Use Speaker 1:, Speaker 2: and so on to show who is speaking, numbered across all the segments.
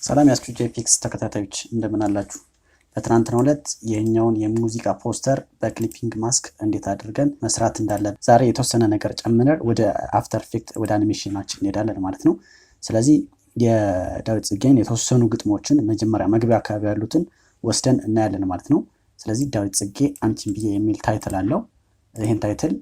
Speaker 1: ሰላም ያስቹ ጄፒክስ ተከታታዮች እንደምን አላችሁ? በትናንትናው ዕለት የኛውን የሙዚቃ ፖስተር በክሊፒንግ ማስክ እንዴት አድርገን መስራት እንዳለን ዛሬ የተወሰነ ነገር ጨምረን ወደ አፍተር ኢፌክት ወደ አኒሜሽናችን እንሄዳለን ማለት ነው። ስለዚህ የዳዊት ጽጌን የተወሰኑ ግጥሞችን መጀመሪያ መግቢያ አካባቢ ያሉትን ወስደን እናያለን ማለት ነው። ስለዚህ ዳዊት ጽጌ አንቺን ብዬ የሚል ታይትል አለው። ይሄን ታይትል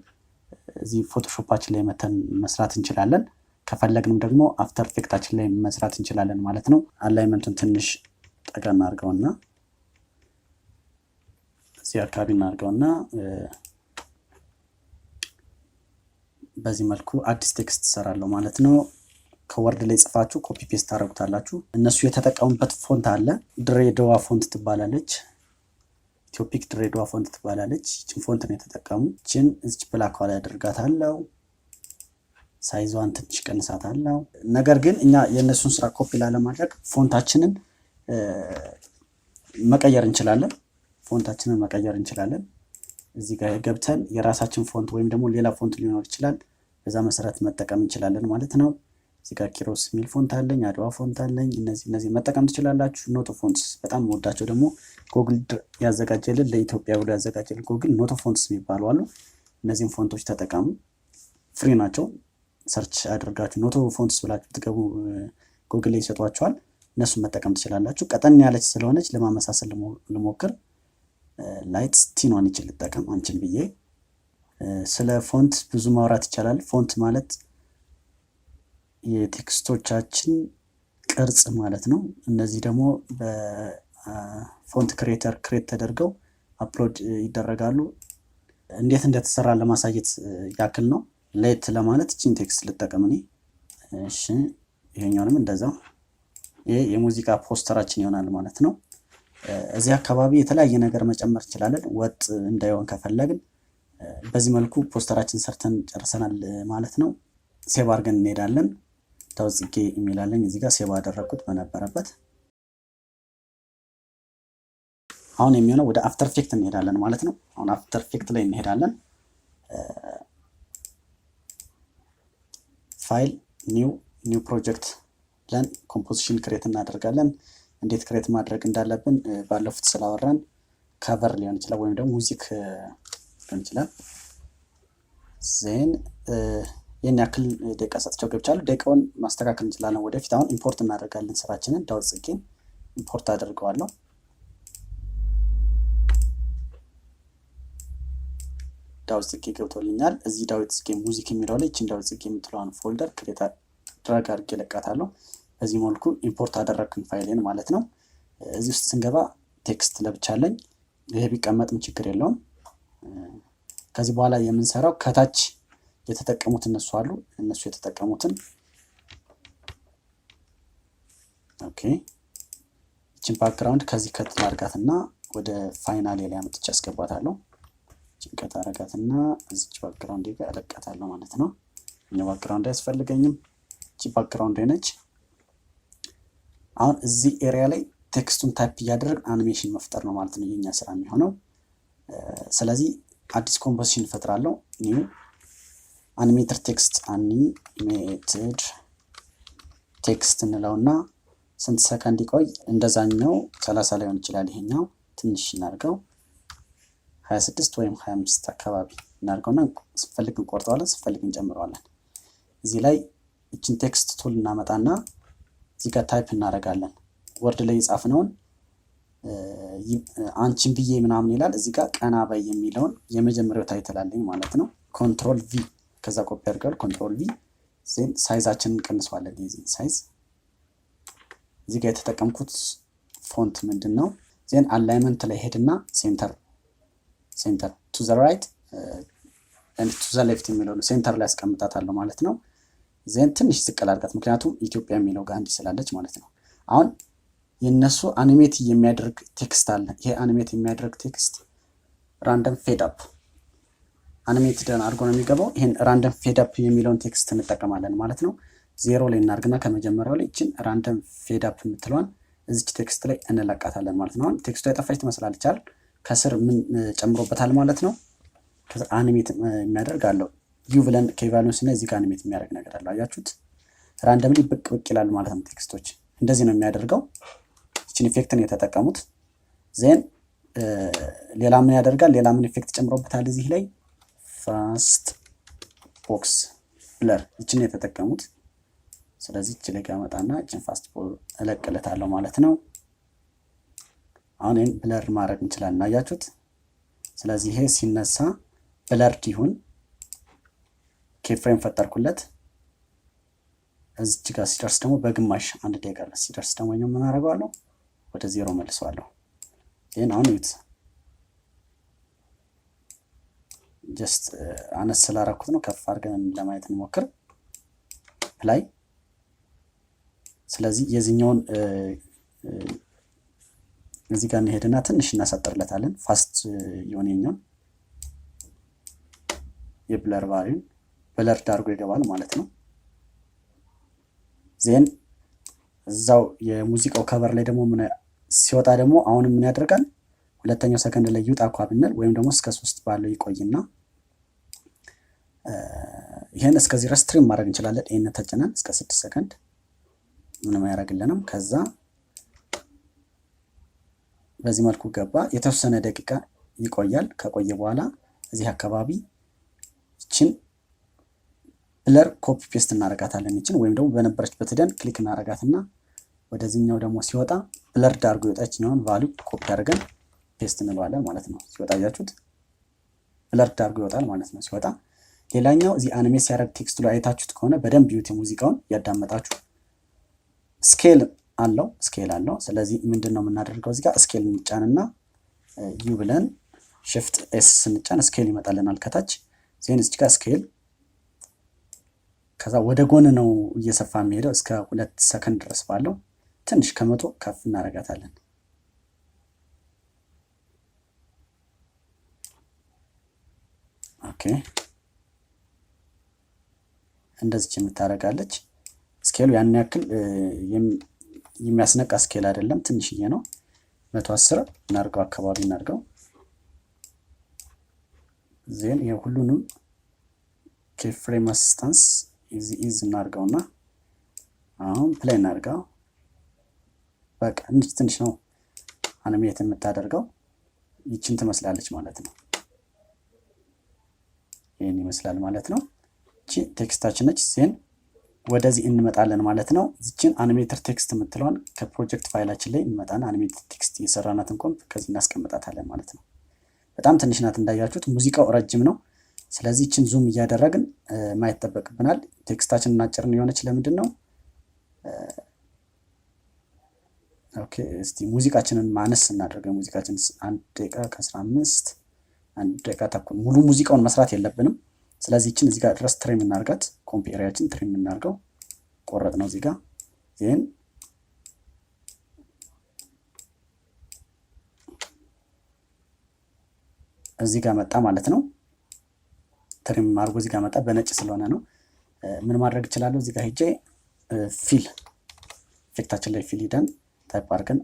Speaker 1: እዚህ ፎቶሾፓችን ላይ መተን መስራት እንችላለን። ከፈለግንም ደግሞ አፍተር ኢፌክታችን ላይ መስራት እንችላለን ማለት ነው። አላይመንቱን ትንሽ ጠጋ እናድርገውና እዚህ አካባቢ እናድርገውና በዚህ መልኩ አዲስ ቴክስት እሰራለሁ ማለት ነው። ከወርድ ላይ ጽፋችሁ ኮፒ ፔስት ታደርጉታላችሁ። እነሱ የተጠቀሙበት ፎንት አለ። ድሬዳዋ ፎንት ትባላለች። ኢትዮፒክ ድሬዳዋ ፎንት ትባላለች። እቺን ፎንት ነው የተጠቀሙ። እቺን እዚህ ብላክ ላይ አድርጋታለሁ። ሳይዟን ትንሽ ቀንሳታለሁ። ነገር ግን እኛ የነሱን ስራ ኮፒ ላለማድረግ ፎንታችንን መቀየር እንችላለን። እዚህ ጋር ገብተን የራሳችን ፎንት ወይም ደግሞ ሌላ ፎንት ሊኖር ይችላል። በዛ መሰረት መጠቀም እንችላለን ማለት ነው። እዚህ ጋር ኪሮስ ሚል ፎንት አለኝ፣ አድዋ ፎንት አለኝ። እነዚህ መጠቀም ትችላላችሁ። ኖቶ ፎንትስ በጣም ወዳቸው ደግሞ ጎግል ያዘጋጀልን ለኢትዮጵያ ብሎ ያዘጋጀልን ጎግል ኖቶ ፎንትስ የሚባሉ አሉ። እነዚህን ፎንቶች ተጠቀሙ። ፍሪ ናቸው። ሰርች አድርጋችሁ ኖቶ ፎንትስ ብላችሁ ትገቡ ጎግል ላይ ይሰጧችኋል። እነሱን መጠቀም ትችላላችሁ። ቀጠን ያለች ስለሆነች ለማመሳሰል ልሞክር። ላይት ስቲኗን ይችል ልጠቀም አንቺን ብዬ። ስለ ፎንት ብዙ ማውራት ይቻላል። ፎንት ማለት የቴክስቶቻችን ቅርጽ ማለት ነው። እነዚህ ደግሞ በፎንት ክሬተር ክሬት ተደርገው አፕሎድ ይደረጋሉ። እንዴት እንደተሰራ ለማሳየት ያክል ነው። ሌት ለማለት እቺን ቴክስት ልጠቀም እኔ። እሺ ይሄኛውንም እንደዛው። ይሄ የሙዚቃ ፖስተራችን ይሆናል ማለት ነው። እዚህ አካባቢ የተለያየ ነገር መጨመር እንችላለን። ወጥ እንዳይሆን ከፈለግን በዚህ መልኩ ፖስተራችን ሰርተን ጨርሰናል ማለት ነው። ሴቭ አድርገን እንሄዳለን። ዳዊት ጽጌ የሚላለኝ እዚህ ጋር ሴቭ አደረኩት በነበረበት። አሁን የሚሆነው ወደ አፍተር ኢፌክት እንሄዳለን ማለት ነው። አሁን አፍተር ኢፌክት ላይ እንሄዳለን። ፋይል ኒው ፕሮጀክት ለን ኮምፖዚሽን ክሬት እናደርጋለን። እንዴት ክሬት ማድረግ እንዳለብን ባለፉት ስላወራን ከቨር ሊሆን ይችላል ወይም ደግሞ ሙዚክ ሊሆን ይችላል። ዜን ይህን ያክል ደቂቃ ሰጥቼው ገብቻለሁ። ደቂቃውን ማስተካከል እንችላለን ወደፊት። አሁን ኢምፖርት እናደርጋለን ስራችንን። ዳዊት ጽጌን ኢምፖርት አድርገዋለሁ። ዳዊት ጽጌ ገብቶልኛል። እዚህ ዳዊት ጽጌ ሙዚክ የሚለው ላይ እቺን ዳዊት ጽጌ የምትለዋን ፎልደር ክሬት ድራግ አድርጌ ለቃታለሁ። በዚህ መልኩ ኢምፖርት አደረግኩኝ ፋይሌን ማለት ነው። እዚህ ውስጥ ስንገባ ቴክስት ለብቻለኝ። ይሄ ቢቀመጥም ችግር የለውም። ከዚህ በኋላ የምንሰራው ከታች የተጠቀሙት እነሱ አሉ። እነሱ የተጠቀሙትን ኦኬ። እቺን ባክግራውንድ ከዚህ ከት ላድርጋትና ወደ ፋይናል ላይ አምጥቼ አስገባታለሁ። ጭንቀት አረጋትና እዚች ባክግራውንድ ጋር አለቃታለሁ ማለት ነው። እኛ ባክግራውንድ አያስፈልገኝም። እቺ ባክግራውንድ ነች። አሁን እዚህ ኤሪያ ላይ ቴክስቱን ታይፕ እያደረግን አኒሜሽን መፍጠር ነው ማለት ነው የኛ ስራ የሚሆነው። ስለዚህ አዲስ ኮምፖዚሽን ፈጥራለሁ። ኒው አኒሜትድ ቴክስት አኒሜትድ ቴክስት እንለውና ስንት ሰከንድ ይቆይ? እንደዛኛው 30 ላይሆን ይችላል። ይሄኛው ትንሽ እናድርገው 26 ወይም 25 አካባቢ እናድርገውና ስፈልግ እንቆርጠዋለን፣ ስፈልግ እንጨምረዋለን። እዚህ ላይ እቺን ቴክስት ቱል እናመጣና እዚህ ጋር ታይፕ እናደርጋለን። ወርድ ላይ የጻፍነውን አንቺን ብዬ ምናምን ይላል። እዚህ ጋር ቀና በይ የሚለውን የመጀመሪያው ታይትል አለኝ ማለት ነው። ኮንትሮል ቪ ከዛ ኮፒ አድርገን ኮንትሮል ቪ ዜን ሳይዛችንን እንቀንሰዋለን። የዚህ ሳይዝ እዚህ ጋር የተጠቀምኩት ፎንት ምንድነው? ዜን አላይመንት ላይ ሄድና ሴንተር ቱ ዘ ራይት ኤንድ ቱ ዘ ሌፍት የሚለው ሴንተር ላይ አስቀምጣታለሁ ማለት ነው። ዜን ትንሽ ዝቅ አድርጋት፣ ምክንያቱም ኢትዮጵያ የሚለው ጋር እንዲህ ስላለች ማለት ነው። አሁን የነሱ አኒሜት የሚያደርግ ቴክስት አለ። ይሄ አኒሜት የሚያደርግ ቴክስት ራንደም ፌድ አፕ አኒሜት ደን አድርጎ ነው የሚገባው። ይሄን ራንደም ፌድ አፕ የሚለውን ቴክስት እንጠቀማለን ማለት ነው። ዜሮ ላይ እናርግና ከመጀመሪያው ላይ እቺን ራንደም ፌድ አፕ የምትለዋን እዚች ቴክስት ላይ እንለቃታለን ማለት ነው። አሁን ቴክስቱ የጠፋች ትመስላለች አይደል? ከስር ምን ጨምሮበታል ማለት ነው። ከዛ አኒሜት የሚያደርግ አለው። ዩ ብለን ከቫሉንስ እና እዚህ ጋር አኒሜት የሚያደርግ ነገር አለ። አያችሁት? ራንደምሊ ብቅ ይላል ማለት ነው ቴክስቶች። እንደዚህ ነው የሚያደርገው። እቺን ኢፌክትን የተጠቀሙት ዜን ሌላ ምን ያደርጋል? ሌላ ምን ኢፌክት ጨምሮበታል እዚህ ላይ ፋስት ቦክስ ብለር እቺን የተጠቀሙት። ስለዚህ እቺ ላይ ጋመጣና እቺን ፋስት እለቅለታለሁ ማለት ነው። አሁን ይሄን ብለር ማድረግ እንችላለን። አያችሁት? ስለዚህ ይሄ ሲነሳ ብለርድ ይሁን ኬፍሬም ፈጠርኩለት። እዚህ ጋር ሲደርስ ደግሞ በግማሽ 1 ደቂቃ ሲደርስ ደግሞ ምን አደርገዋለሁ? ወደ 0 መልሰዋለሁ። ይሄን አሁን እዩት። ጀስት አነስ ስላደረኩት ነው። ከፍ አድርገን ለማየት እንሞክር ላይ። ስለዚህ የዚህኛውን እዚህ ጋር እንሄድና ትንሽ እናሳጥርለታለን። ፋስት የሆነኛውን የብለር ቫልዩን ብለር ዳርጎ ይገባል ማለት ነው። ዜን እዛው የሙዚቃው ከቨር ላይ ደግሞ ምን ሲወጣ ደግሞ አሁን ምን ያደርጋል? ሁለተኛው ሰከንድ ላይ ይውጣ እንኳን ብንል ወይም ደግሞ እስከ 3 ባለው ይቆይና ይሄን እስከዚህ ድረስ ትሪም ማድረግ እንችላለን። ይሄን ተጭነን እስከ 6 ሰከንድ ምንም አያደርግልንም። ከዛ በዚህ መልኩ ገባ። የተወሰነ ደቂቃ ይቆያል። ከቆየ በኋላ እዚህ አካባቢ እቺን ብለር ኮፒ ፔስት እናረጋታለን። እቺን ወይም ደግሞ በነበረችበት ሄደን ክሊክ እናረጋትና ወደዚህኛው ደግሞ ሲወጣ ብለር ዳርጎ ይወጣችኛውን ቫልዩ ኮፒ አድርገን ፔስት እንለዋለን ማለት ነው። ሲወጣ ያያችሁት ብለር ዳርጎ ይወጣል ማለት ነው ሲወጣ። ሌላኛው እዚህ አኒሜት ሲያደርግ ቴክስቱ ላይ አይታችሁት ከሆነ በደንብ ዩቲ ሙዚቃውን ያዳመጣችሁ ስኬል አለው። ስለዚህ ምንድነው የምናደርገው? እዚህ ጋር ስኬል እንጫንና ዩ ብለን shift s ስንጫን ስኬል ይመጣልናል ከታች። ዜን እዚህ ጋር ስኬል ከዛ ወደ ጎን ነው እየሰፋ የሚሄደው እስከ 2 ሰከንድ ድረስ ባለው ትንሽ ከመቶ ከፍ እናረጋታለን። ኦኬ እንደዚህ የምታረጋለች። ስኬሉ ያን ያክል የሚያስነቃ ስኬል አይደለም፣ ትንሽዬ ነው። 110 እናርገው አካባቢ እናርገው። ዜን የሁሉንም ኬፍሬም አሲስታንስ ኢዝ እናርገውና አሁን ፕሌይ እናርገው። በቃ ትንሽ ነው አኒሜት የምታደርገው። ይችን ትመስላለች ማለት ነው። ይሄን ይመስላል ማለት ነው። እቺ ቴክስታችን ነች። ዜን ወደዚህ እንመጣለን ማለት ነው። እዚችን አኒሜተር ቴክስት የምትለዋን ከፕሮጀክት ፋይላችን ላይ እንመጣና አኒሜተር ቴክስት የሰራናትን ኮምፕ ከዚህ እናስቀምጣታለን ማለት ነው። በጣም ትንሽ ናት እንዳያችሁት። ሙዚቃው ረጅም ነው። ስለዚህ እቺን ዙም እያደረግን ማየት ተጠበቅብናል። ቴክስታችንን አጭርን የሆነች ለምንድን ነው? ኦኬ እስቲ ሙዚቃችንን ማነስ እናደርገው። ሙዚቃችን 1 ደቂቃ ከ15 1 ደቂቃ ተኩል ሙሉ ሙዚቃውን መስራት የለብንም። ስለዚህ እቺን እዚህ ጋር ድረስ ትሪም እናርጋት። ኮምፒሪያችን ትሪም እናርገው። ቆረጥ ነው እዚህ ጋር ዜን እዚህ ጋር መጣ ማለት ነው። ትሪም አርጎ እዚህ ጋር መጣ። በነጭ ስለሆነ ነው። ምን ማድረግ እችላለሁ? እዚህ ጋር ሄጄ ፊል ኢፌክታችን ላይ ፊል ሂደን ታይፕ አድርገን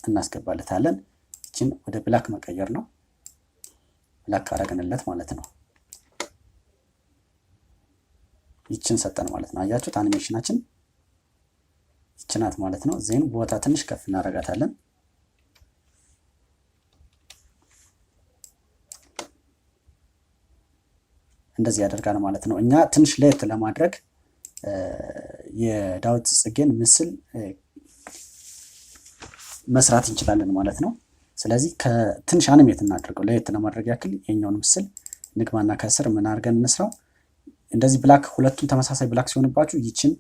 Speaker 1: እናስገባለታለን። እቺን ወደ ብላክ መቀየር ነው። ብላክ አረግንለት ማለት ነው። ይችን ሰጠን ማለት ነው። አያችሁት? አኒሜሽናችን ይችናት ማለት ነው። ዜን ቦታ ትንሽ ከፍ እናረጋታለን። እንደዚህ ያደርጋል ማለት ነው። እኛ ትንሽ ለየት ለማድረግ የዳዊት ጽጌን ምስል መስራት እንችላለን ማለት ነው። ስለዚህ ከትንሽ አኒሜት እናድርገው ለየት ለማድረግ ያክል የኛውን ምስል ንግባና ከስር ምን አድርገን እንስራው። እንደዚህ ብላክ ሁለቱም ተመሳሳይ ብላክ ሲሆንባችሁ ይችን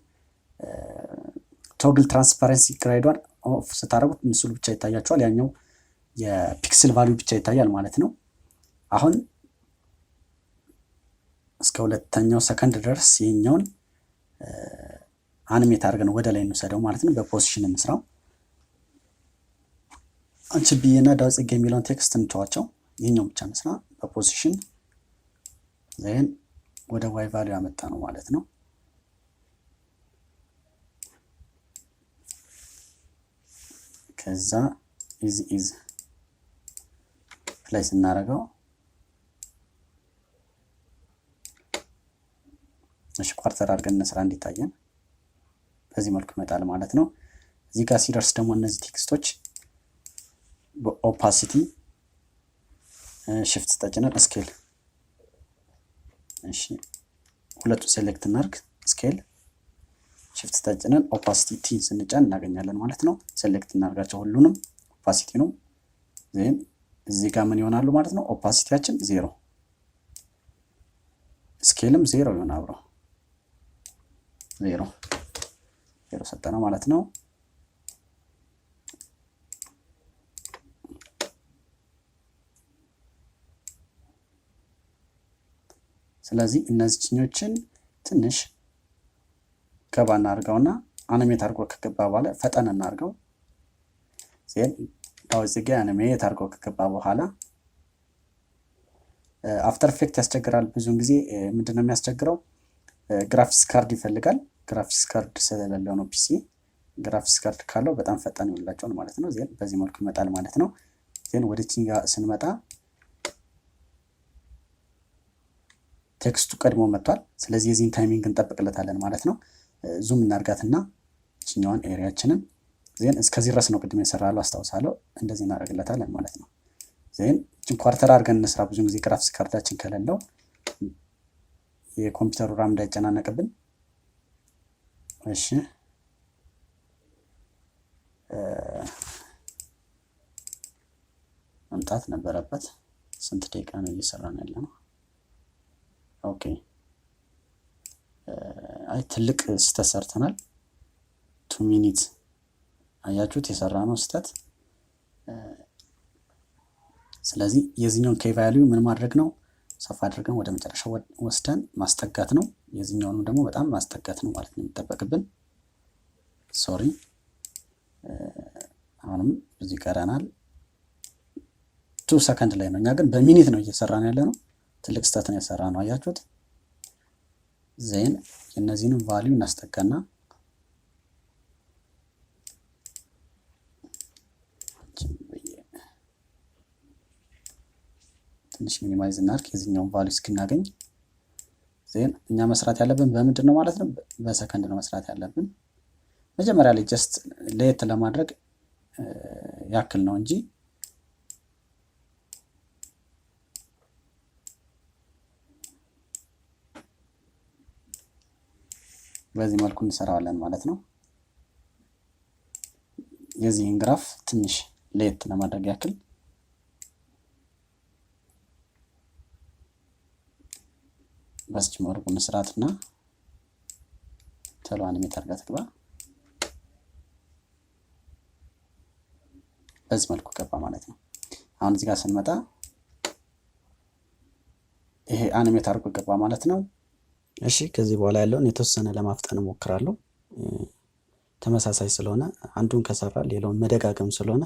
Speaker 1: ቶግል ትራንስፓረንሲ ግሬዷን ኦፍ ስታደርጉት ምስሉ ብቻ ይታያችኋል። ያኛው የፒክስል ቫልዩ ብቻ ይታያል ማለት ነው። አሁን እስከ 2ኛው ሰከንድ ድረስ ይሄኛውን አኒሜት አድርገን ወደ ላይ እንውሰደው ማለት ነው። በፖዚሽን እንስራው። አንቺ ቢየና ዳዊት ጽጌ የሚለውን ቴክስት እንተዋቸው። ይሄኛው ብቻ እንስራ በፖዚሽን ዜን ወደ ዋይ ቫልዩ ያመጣ ነው ማለት ነው። ከዛ ኢዝ ፕሌስ እናደርገው። እሺ ኳርተር አድርገን እንስራ እንዲታየን። በዚህ መልኩ ይመጣል ማለት ነው። እዚህ ጋር ሲደርስ ደግሞ እነዚህ ቴክስቶች በኦፓሲቲ ሽፍት ተጭነን ስኬል እሺ ሁለቱ ሴሌክት እናርግ ስኬል ሽፍት ተጭነን ኦፓሲቲ ቲ ስንጫን እናገኛለን ማለት ነው። ሴሌክት እናርጋቸው ሁሉንም ኦፓሲቲ ነው። ዜን እዚህ ጋር ምን ይሆናሉ ማለት ነው? ኦፓሲቲያችን 0 ስኬልም 0 ይሆናል አብሮ 0 ሰጠነው ማለት ነው። ስለዚህ እነዚህኞችን ትንሽ ገባ እናርጋውና አኒሜት አድርጎ ከገባ በኋላ ፈጠን እናርጋው። ዜን ዳዊት ጽጌ አኒሜት አድርጎ ከገባ በኋላ አፍተር ኢፌክት ያስቸግራል። ብዙውን ጊዜ ምንድነው የሚያስቸግረው? ግራፊክስ ካርድ ይፈልጋል። ግራፊክስ ካርድ ስለሌለው ነው ፒሲ። ግራፊክስ ካርድ ካለው በጣም ፈጣን ይሆንላቸዋል ማለት ነው። ዜን በዚህ መልኩ ይመጣል ማለት ነው። ዜን ወደ ቺንጋ ስንመጣ ቴክስቱ ቀድሞ መጥቷል። ስለዚህ የዚህን ታይሚንግ እንጠብቅለታለን ማለት ነው። ዙም እናርጋትና ቺኛውን ኤሪያችንን ዜን እስከዚህ ድረስ ነው ቅድም የሰራለው አስታውሳለሁ። እንደዚህ እናደርግለታለን ማለት ነው። ዜን እቺን ኳርተር አድርገን እንስራ። ብዙውን ጊዜ ግራፊክስ ካርዳችን ከሌለው የኮምፒውተሩ ራም እንዳይጨናነቅብን። እሺ መምጣት ነበረበት። ስንት ደቂቃ ነው እየሰራን ያለነው? ኦኬ አይ ትልቅ ስህተት ሰርተናል። 2 ሚኒት አያችሁት የሰራነው ስህተት። ስለዚህ የዚህኛውን ኬ ቫልዩ ምን ማድረግ ነው? ሰፋ አድርገን ወደ መጨረሻው ወስደን ማስጠጋት ነው። የዚህኛውን ደግሞ በጣም ማስጠጋት ነው ማለት ነው የሚጠበቅብን። ሶሪ አሁንም እዚህ ቀረናል። 2 ሰከንድ ላይ ነው። እኛ ግን በሚኒት ነው እየሰራን ያለነው። ትልቅ ስህተት ነው የሰራነው አያችሁት። ዜን የነዚህንም ቫልዩ እናስጠጋና ትንሽ ሚኒማይዝ እናድርግ የዚህኛውን ቫልዩ እስክናገኝ። ዜን እኛ መስራት ያለብን በምንድን ነው ማለት ነው? በሰከንድ ነው መስራት ያለብን። መጀመሪያ ላይ ጀስት ለየት ለማድረግ ያክል ነው እንጂ በዚህ መልኩ እንሰራዋለን ማለት ነው። የዚህን ግራፍ ትንሽ ለየት ለማድረግ ያክል በስቺ መልኩ እንስራትና ቶሎ አኒሜት አድርጋ ትግባ። በዚህ መልኩ ገባ ማለት ነው። አሁን እዚህ ጋር ስንመጣ ይሄ አኒሜት አድርጎ ገባ ማለት ነው። እሺ ከዚህ በኋላ ያለውን የተወሰነ ለማፍጠን እሞክራለሁ። ተመሳሳይ ስለሆነ አንዱን ከሰራ ሌላውን መደጋገም ስለሆነ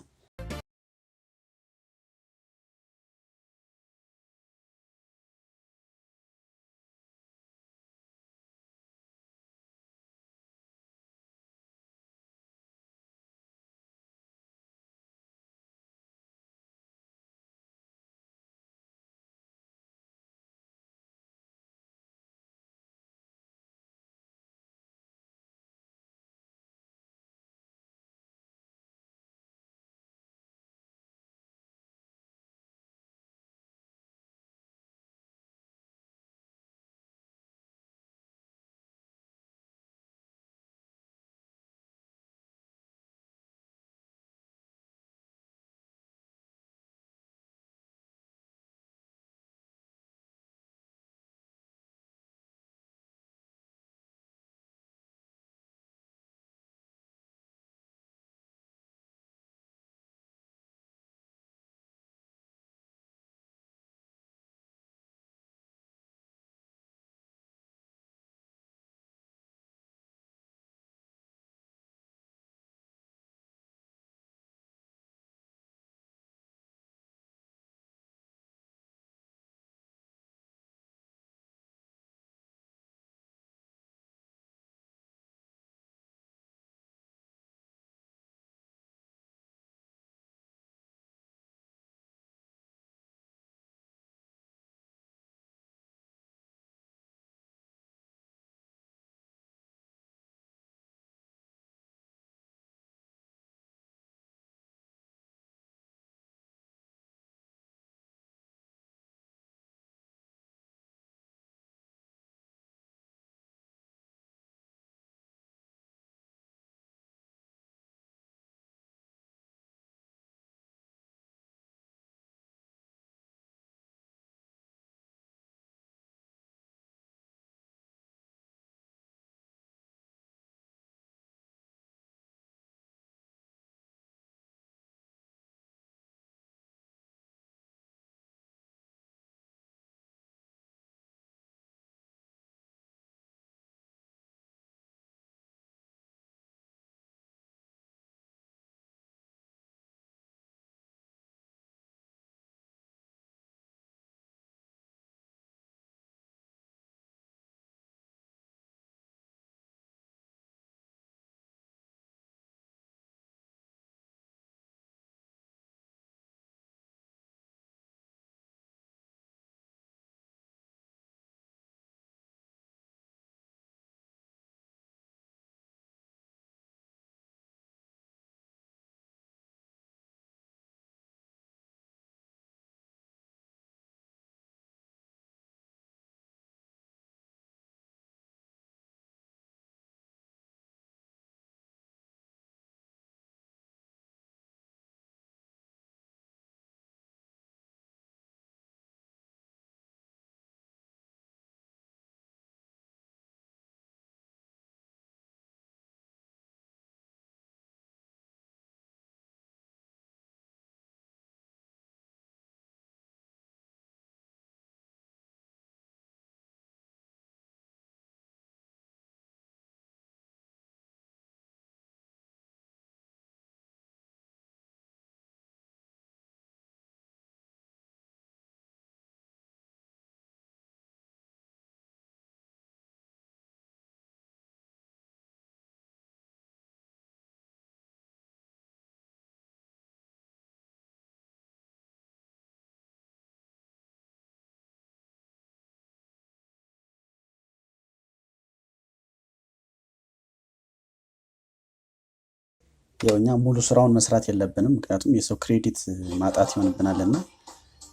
Speaker 1: ያውኛ ሙሉ ስራውን መስራት የለብንም ምክንያቱም የሰው ክሬዲት ማጣት ይሆንብናልና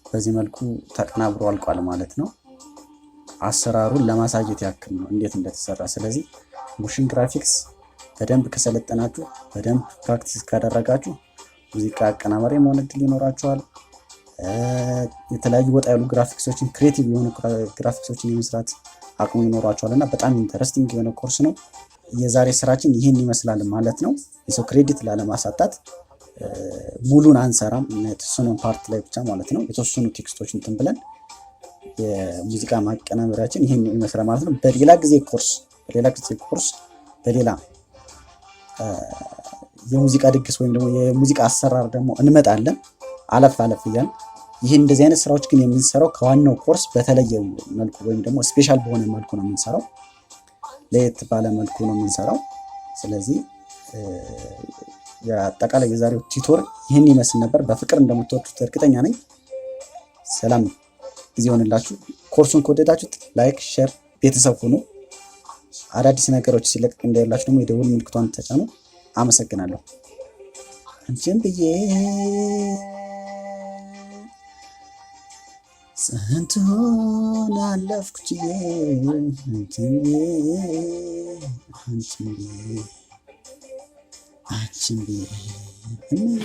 Speaker 1: በዚህ መልኩ ተቀናብሮ አልቋል ማለት ነው። አሰራሩን ለማሳየት ያክል ነው እንዴት እንደተሰራ። ስለዚህ ሞሽን ግራፊክስ በደንብ ከሰለጠናችሁ በደንብ ፕራክቲስ ካደረጋችሁ ሙዚቃ አቀናባሪ መሆን እድል ይኖራችኋል። የተለያዩ ወጣ ያሉ ግራፊክሶችን ክሬቲቭ የሆኑ ግራፊክሶችን የመስራት አቅሙ ይኖራችኋልና በጣም ኢንተረስቲንግ የሆነ ኮርስ ነው። የዛሬ ስራችን ይሄን ይመስላል ማለት ነው። የሰው ክሬዲት ላለማሳጣት ሙሉን አንሰራም የተወሰኑ ፓርት ላይ ብቻ ማለት ነው። የተወሰኑ ቴክስቶችን እንትን ብለን የሙዚቃ ማቀናበሪያችን ይሄን ይመስላል ማለት ነው። በሌላ ጊዜ ኮርስ በሌላ የሙዚቃ ድግስ ወይም ደግሞ የሙዚቃ አሰራር ደግሞ እንመጣለን አለፍ እያልን ይሄን እንደዚህ አይነት ስራዎች ግን የምንሰራው ከዋናው ኮርስ በተለየ መልኩ ወይም ደግሞ ስፔሻል በሆነ መልኩ ነው የምንሰራው፣ ለየት ባለ መልኩ ነው የምንሰራው። ስለዚህ የአጠቃላይ የዛሬው ቲቶር ይህን ይመስል ነበር። በፍቅር እንደምትወዱት እርግጠኛ ነኝ። ሰላም ጊዜ ሆነላችሁ። ኮርሱን ከወደዳችሁት ላይክ፣ ሼር፣ ቤተሰብ ሁኑ። አዳዲስ ነገሮች ሲለቀቅ እንዳይላችሁ ደግሞ የደውል ምልክቷን ተጫኑ። አመሰግናለሁ። አንቺን ብዬ ስንቱን አለፍኩት አንቺን ብዬ